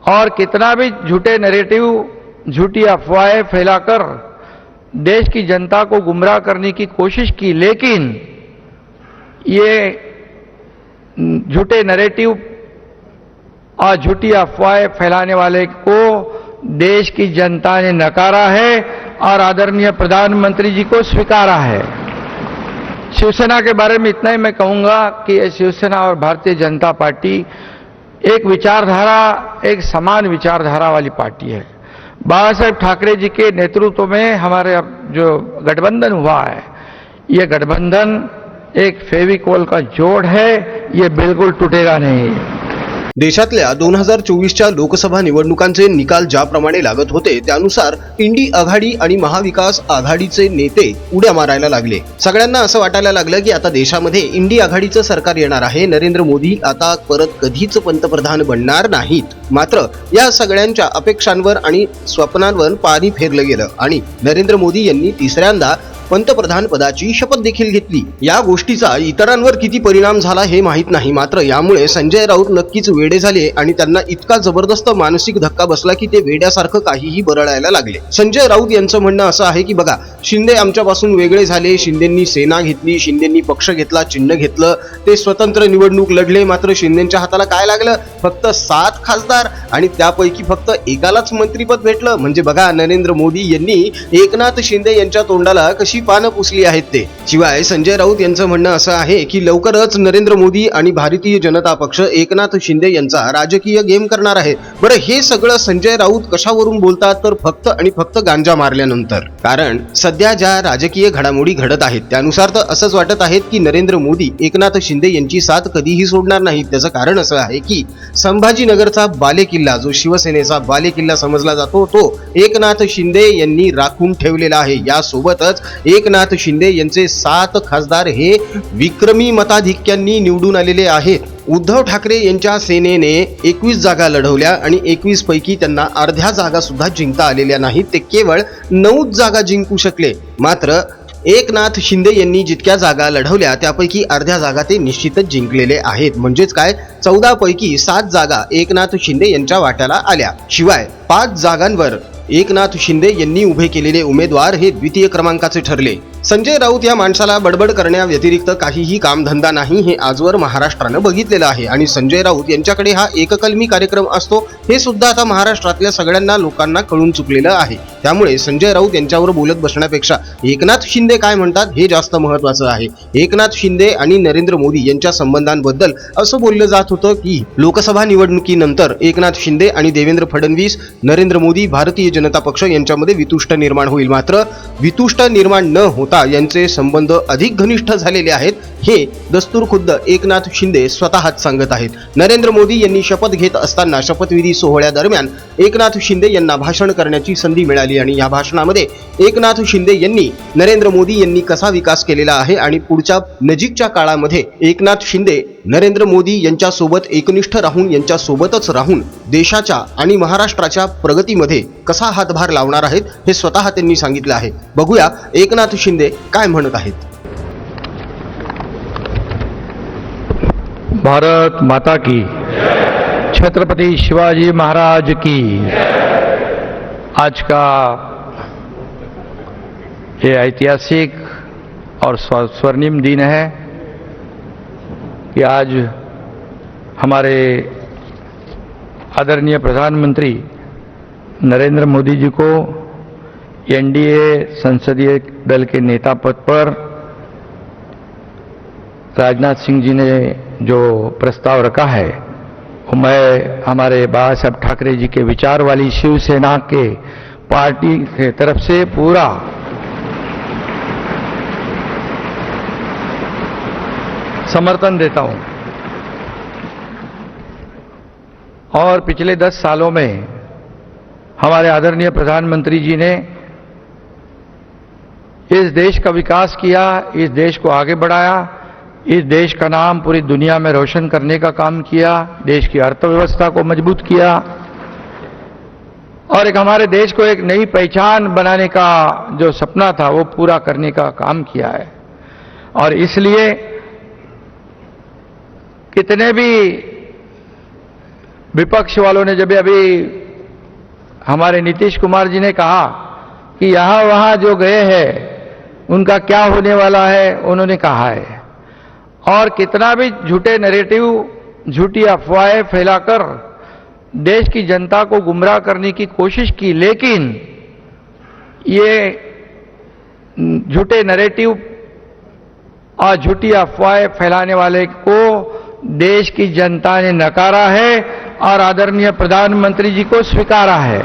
और कितना भी झूठे नैरेटिव, झूठी अफवाहें फैलाकर देश की जनता को गुमराह करने की कोशिश की, लेकिन ये झूठे नैरेटिव और झूठी अफवाहें फैलाने वाले को देश की जनता ने नकारा है और आदरणीय प्रधानमंत्री जी को स्वीकारा है। शिवसेना के बारे में इतना ही मैं कहूंगा कि ये शिवसेना और भारतीय जनता पार्टी एक विचारधारा, एक समान विचारधारा वाली पार्टी है। बाला साहेब ठाकरे जी के नेतृत्व में हमारे अब जो गठबंधन हुआ है, ये गठबंधन एक फेविकोल का जोड़ है, ये बिल्कुल टूटेगा नहीं। देशातल्या 2024च्या लोकसभा निवडणुकांचे निकाल ज्याप्रमाणे लागत होते त्यानुसार इंडी आघाडी आणि महाविकास आघाडीचे नेते उड्या मारायला लागले। सगळ्यांना असं वाटायला लागलं की आता देशामध्ये इंडी आघाडीचं सरकार येणार आहे, नरेंद्र मोदी आता परत कधीच पंतप्रधान बनणार नाहीत। मात्र या सगळ्यांच्या अपेक्षांवर आणि स्वप्नांवर पाणी फेरलं गेलं आणि नरेंद्र मोदी यांनी तिसऱ्यांदा पंतप्रधान पदाची शपथ देखील घेतली। या गोष्टीचा इतरांवर किती परिणाम झाला हे माहित नाही, मात्र यामुळे संजय राऊत नक्कीच वेडे झाले आणि त्यांना इतका जबरदस्त मानसिक धक्का बसला की ते वेड्यासारखं काहीही बरळायला लागले। संजय राऊत यांचं म्हणणं असं आहे की बघा, शिंदे आमच्यापासून वेगळे झाले, शिंदेंनी सेना घेतली, शिंदेंनी पक्ष घेतला, चिन्ह घेतलं, ते स्वतंत्र निवडणूक लढले, मात्र शिंदेंच्या हाताला काय लागलं? फक्त 7 खासदार आणि त्यापैकी फक्त एकालाच मंत्रीपद भेटलं। म्हणजे बघा, नरेंद्र मोदी यांनी एकनाथ शिंदे यांच्या तोंडाला कशी पानं पुसली आहेत ते। शिवाय संजय राऊत यांचं म्हणणं असं आहे की लवकरच नरेंद्र मोदी आणि भारतीय जनता पक्ष एकनाथ शिंदे यांचा राजकीय गेम करणार आहे। बरं, हे सगळं संजय राऊत कशावरून बोलतात? तर फक्त आणि फक्त गांजा मारल्यानंतर। कारण सध्या ज्या राजकीय घडामोडी घडत आहेत त्यानुसार तर असंच वाटत आहेत की नरेंद्र मोदी एकनाथ शिंदे यांची साथ कधीही सोडणार नाहीत। त्याचं कारण असं आहे की संभाजीनगरचा बालेकिल्ला, जो शिवसेनेचा बालेकिल्ला समजला जातो, तो एकनाथ शिंदे यांनी राखून ठेवलेला आहे। यासोबतच एकनाथ शिंदे यांचे 7 खासदार हे विक्रमी मताधिक्यांनी निवडून आलेले आहेत। उद्धव ठाकरे यांच्या सेनेने 21 जागा लढवल्या आणि 21 पैकी त्यांना अर्ध्या जागा सुद्धा जिंकता आलेल्या नाहीत, ते केवळ 9 जागा जिंकू शकले। मात्र एकनाथ शिंदे यांनी जितक्या जागा लढवल्या त्यापैकी अर्ध्या जागा ते निश्चितच जिंकलेले आहेत। म्हणजेच काय, 14 पैकी 7 जागा एकनाथ शिंदे यांच्या वाट्याला आल्या। शिवाय 5 जागांवर एकनाथ शिंदे यांनी उभे केलेले उमेदवार हे द्वितीय क्रमांकाचे ठरले। संजय राऊत या माणसाला बडबड करण्या व्यतिरिक्त काहीही कामधंदा नाही, हे आजवर महाराष्ट्रानं बघितलेलं आहे। आणि संजय राऊत यांच्याकडे हा एककलमी कार्यक्रम असतो, हे सुद्धा आता महाराष्ट्रातल्या सगळ्यांना लोकांना कळून चुकलेलं आहे। त्यामुळे संजय राऊत यांच्यावर बोलत बसण्यापेक्षा एकनाथ शिंदे काय म्हणतात हे जास्त महत्त्वाचं आहे। एकनाथ शिंदे आणि नरेंद्र मोदी यांच्या संबंधांबद्दल असं बोललं जात होतं की लोकसभा निवडणुकीनंतर एकनाथ शिंदे आणि देवेंद्र फडणवीस, नरेंद्र मोदी, भारतीय जनता पक्ष यांच्यामध्ये वितुष्ट निर्माण होईल। मात्र वितुष्ट निर्माण न होता यांचे संबंध अधिक घनिष्ठ झालेले आहेत, हे दस्तूर खुद्द एकनाथ शिंदे स्वतःच सांगत आहेत। नरेंद्र मोदी यांनी शपथ घेत असताना शपथविधी सोहळ्यादरम्यान एकनाथ शिंदे यांना भाषण करण्याची संधी मिळाली आणि या भाषणामध्ये एकनाथ शिंदे यांनी नरेंद्र मोदी यांनी कसा विकास केलेला आहे आणि पुढच्या नजीकच्या काळामध्ये एकनाथ शिंदे नरेंद्र मोदी यांच्या सोबत एकनिष्ठ राहून, यांच्या सोबतच राहून देशाच्या आणि महाराष्ट्राच्या प्रगतीमध्ये कसा हातभार लावणार आहेत हे स्वतः त्यांनी सांगितलं आहे। बघूया एकनाथ शिंदे काय म्हणत आहेत। भारत माता की, छत्रपति शिवाजी महाराज की। आज का ये ऐतिहासिक और स्वर्णिम दिन है कि आज हमारे आदरणीय प्रधानमंत्री नरेंद्र मोदी जी को एनडीए संसदीय दल के नेता पद पर राजनाथ सिंह जी ने जो प्रस्ताव रखा है, वो मैं हमारे बाला साहब ठाकरे जी के विचार वाली शिवसेना के पार्टी के तरफ से पूरा समर्थन देता हूं। और पिछले 10 सालों में हमारे आदरणीय प्रधानमंत्री जी ने इस देश का विकास किया, इस देश को आगे बढ़ाया, इस देश का नाम पूरी दुनिया में रोशन करने का काम किया, देश की अर्थव्यवस्था को मजबूत किया और एक हमारे देश को एक नई पहचान बनाने का जो सपना था वो पूरा करने का काम किया है। और इसलिए कितने भी विपक्ष वालों ने जब अभी हमारे नीतीश कुमार जी ने कहा कि यहाँ वहाँ जो गए हैं उनका क्या होने वाला है, उन्होंने कहा है। और कितना भी झूठे नैरेटिव, झूठी अफवाहें फैलाकर देश की जनता को गुमराह करने की कोशिश की, लेकिन ये झूठे नैरेटिव और झूठी अफवाहें फैलाने वाले को देश की जनता ने नकारा है और आदरणीय प्रधानमंत्री जी को स्वीकारा है।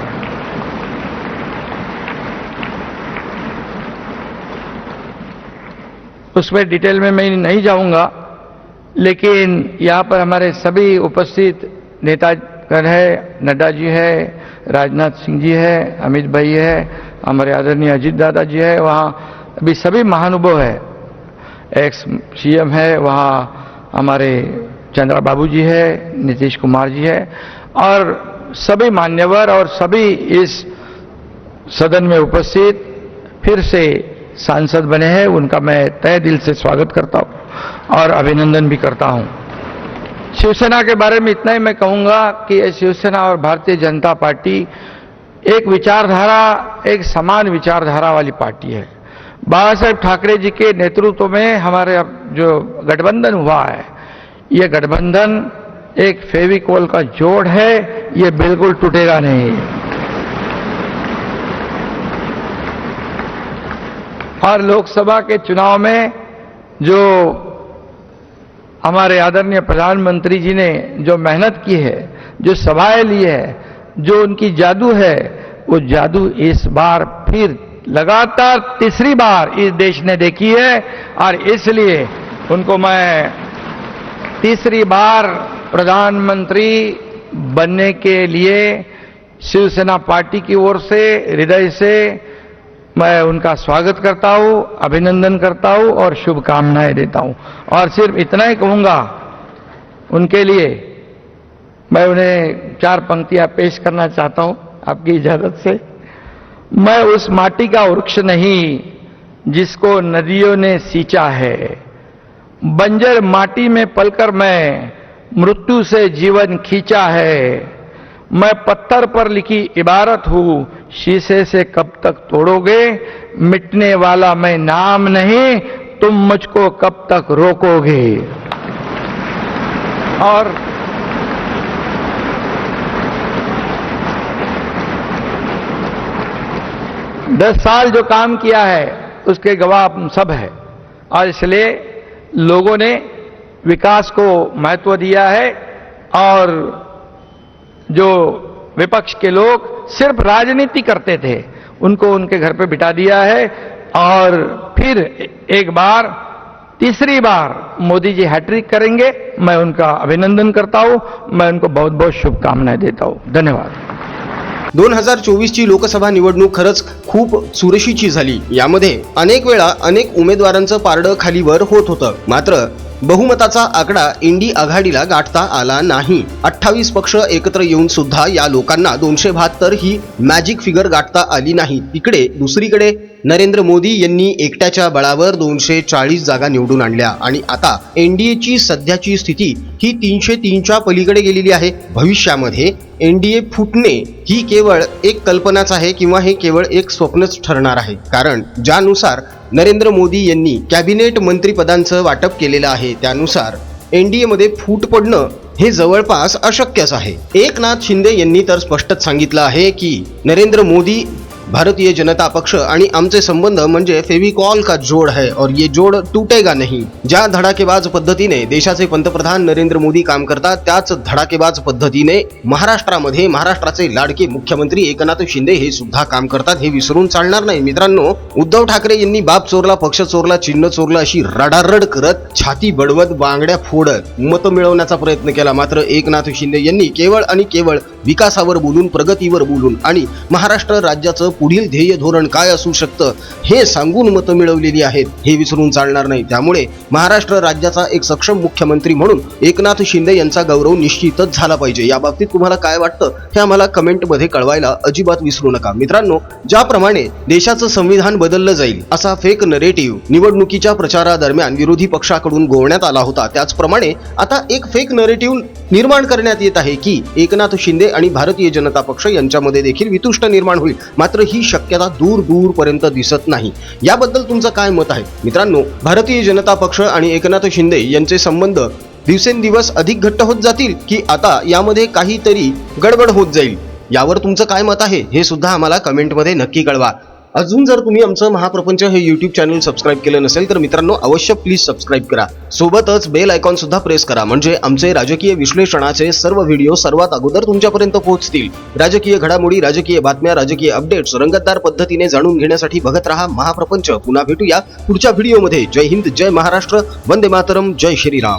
उसमें डिटेल में मैं नहीं जाऊंगा, लेकिन यहां पर हमारे सभी उपस्थित नेतागण है, नड्डा जी है, राजनाथ सिंह जी है, अमित भाई है, हमारे आदरणीय अजीत दादा जी है, वहां अभी सभी महानुभाव है, एक्स सीएम है, वहां हमारे चंद्रा बाबू जी है, नीतीश कुमार जी है, और सभी मान्यवर और सभी इस सदन में उपस्थित फिर से सांसद बने हैं, उनका मैं तहे दिल से स्वागत करता हूं और अभिनंदन भी करता हूं। शिवसेना के बारे में इतना ही मैं कहूंगा कि ये शिवसेना और भारतीय जनता पार्टी एक विचारधारा, एक समान विचारधारा वाली पार्टी है। बाला साहेब ठाकरे जी के नेतृत्व में हमारे अब जो गठबंधन हुआ है, ये गठबंधन एक फेविकोल का जोड़ है, ये बिल्कुल टूटेगा नहीं। और लोकसभा के चुनाव में जो हमारे आदरणीय प्रधानमंत्री जी ने जो मेहनत की है, जो सभाएं ली है, जो उनकी जादू है, वो जादू इस बार फिर लगातार तीसरी बार इस देश ने देखी है, और इसलिए उनको मैं तीसरी बार प्रधानमंत्री बनने के लिए शिवसेना पार्टी की ओर से हृदय से मैं उनका स्वागत करता हूं, अभिनंदन करता हूं और शुभकामनाएं देता हूं। और सिर्फ इतना ही कहूंगा, उनके लिए मैं उन्हें 4 पंक्तियां पेश करना चाहता हूं आपकी इजाजत से। मैं उस माटी का वृक्ष नहीं जिसको नदियों ने सींचा है, बंजर माटी में पलकर मैं मृत्यु से जीवन खींचा है। मैं पत्थर पर लिखी इबारत हूं, शीशे से कब तक तोड़ोगे, मिटने वाला मैं नाम नहीं, तुम मुझको कब तक रोकोगे। और दस साल जो काम किया है उसके गवाह हम सब है, और इसलिए लोगों ने विकास को महत्व दिया है। और जो विपक्ष के लोग सिर्फ राजनीति करते थे, उनको उनके घर पे बिठा दिया है, और फिर एक बार, तीसरी बार मोदी जी हैट्रिक करेंगे। मैं उनका अभिनंदन करता हूं, मैं उनको बहुत बहुत शुभकामनाएं देता हूं। धन्यवाद। 2024ची लोकसभा निवडणूक खरंच खूप चुरशीची झाली। यामध्ये अनेक वेळा अनेक उमेदवारांचं पारडं खालीवर होत होतं, मात्र बहुमताचा आकडा इंडी आघाडीला गाठता आला नाही। 28 पक्ष एकत्र येऊन सुद्धा या लोकांना 272 ही मॅजिक फिगर गाठता आली नाही। इकडे दुसरीकडे नरेंद्र मोदी यांनी एकट्याच्या बळावर 240 जागा निवडून आणल्या आणि आता एनडीएची सध्याची स्थिती ही 303च्या पलीकडे गेलेली आहे। भविष्यामध्ये एनडीए फुटणे ही केवळ एक कल्पनाच आहे किंवा हे केवळ एक स्वप्नच ठरणार आहे, कारण ज्यानुसार नरेंद्र मोदी यांनी कॅबिनेट मंत्रिपदांचं वाटप केलेलं आहे त्यानुसार एनडीए मध्ये फूट पडणं हे जवळपास अशक्यच आहे। एकनाथ शिंदे यांनी तर स्पष्टच सांगितलं आहे की नरेंद्र मोदी, भारतीय जनता पक्ष आणि आमचे संबंध म्हणजे फेविकॉल का जोड़ है और ये जोड़ टूटेगा नहीं। ज्या धडाकेबाज पद्धतीने देशाचे पंतप्रधान नरेंद्र मोदी काम करतात, त्याच धडाकेबाज पद्धतीने महाराष्ट्रामध्ये महाराष्ट्राचे लाडके मुख्यमंत्री एकनाथ शिंदे हे सुद्धा काम करतात, हे विसरून चालणार नाही। मित्रांनो, उद्धव ठाकरे यांनी बाप चोरला, पक्ष चोरला, चिन्ह चोरला अशी रडारड करत, छाती बडवत, बांगड्या फोडत मत मिळवण्याचा प्रयत्न केला, मात्र एकनाथ शिंदे यांनी केवळ आणि केवळ विकासावर बोलून, प्रगतीवर बोलून आणि महाराष्ट्र राज्याचं पुढील ध्येय धोरण काय असू शकतं हे सांगून मतं मिळवलेली आहेत, हे विसरून चालणार नाही. त्यामुळे महाराष्ट्र राज्याचा एक सक्षम मुख्यमंत्री म्हणून एकनाथ शिंदे यांचा गौरव निश्चितच झाला पाहिजे. या बाबतीत तुम्हाला काय वाटतं हे आम्हाला कमेंटमध्ये कळवायला अजिबात विसरू नका. मित्रांनो, ज्याप्रमाणे देशाचं संविधान बदललं जाईल असा फेक नरेटिव्ह निवडणुकीच्या प्रचारादरम्यान विरोधी पक्षाकडून गोवण्यात आला होता, त्याचप्रमाणे आता एक फेक नरेटिव्ह निर्माण करण्यात येत आहे की एकनाथ शिंदे आणि भारतीय जनता पक्ष यांच्यामध्ये देखील वितुष्ट निर्माण होईल. मात्र ही शक्यता दूरपर्यंत दिसत नाही. याबद्दल तुमचं काय मत आहे? मित्रांनो, भारतीय जनता पक्ष आणि एकनाथ शिंदे यांचे संबंध दिवसेंदिवस अधिक घट्ट होत जातील की आता यामध्ये काहीतरी गडबड होत जाईल? यावर तुमचं काय मत आहे हे सुद्धा आम्हाला कमेंटमध्ये नक्की कळवा. अजून जर तुम्ही आमचं महाप्रपंच हे YouTube चॅनल सबस्क्राईब केलं नसेल तर मित्रांनो अवश्य प्लीज सबस्क्राईब करा. सोबतच बेल आयकॉन सुद्धा प्रेस करा, म्हणजे आमचे राजकीय विश्लेषणाचे सर्व व्हिडिओ सर्वात अगोदर तुमच्यापर्यंत पोहोचतील. राजकीय घडामोडी, राजकीय बातम्या, राजकीय अपडेट्स रंगतदार पद्धतीने जाणून घेण्यासाठी बघत रहा महाप्रपंच. पुन्हा भेटूया पुढच्या व्हिडिओमध्ये. जय हिंद, जय महाराष्ट्र, वंदे मातरम, जय श्रीराम.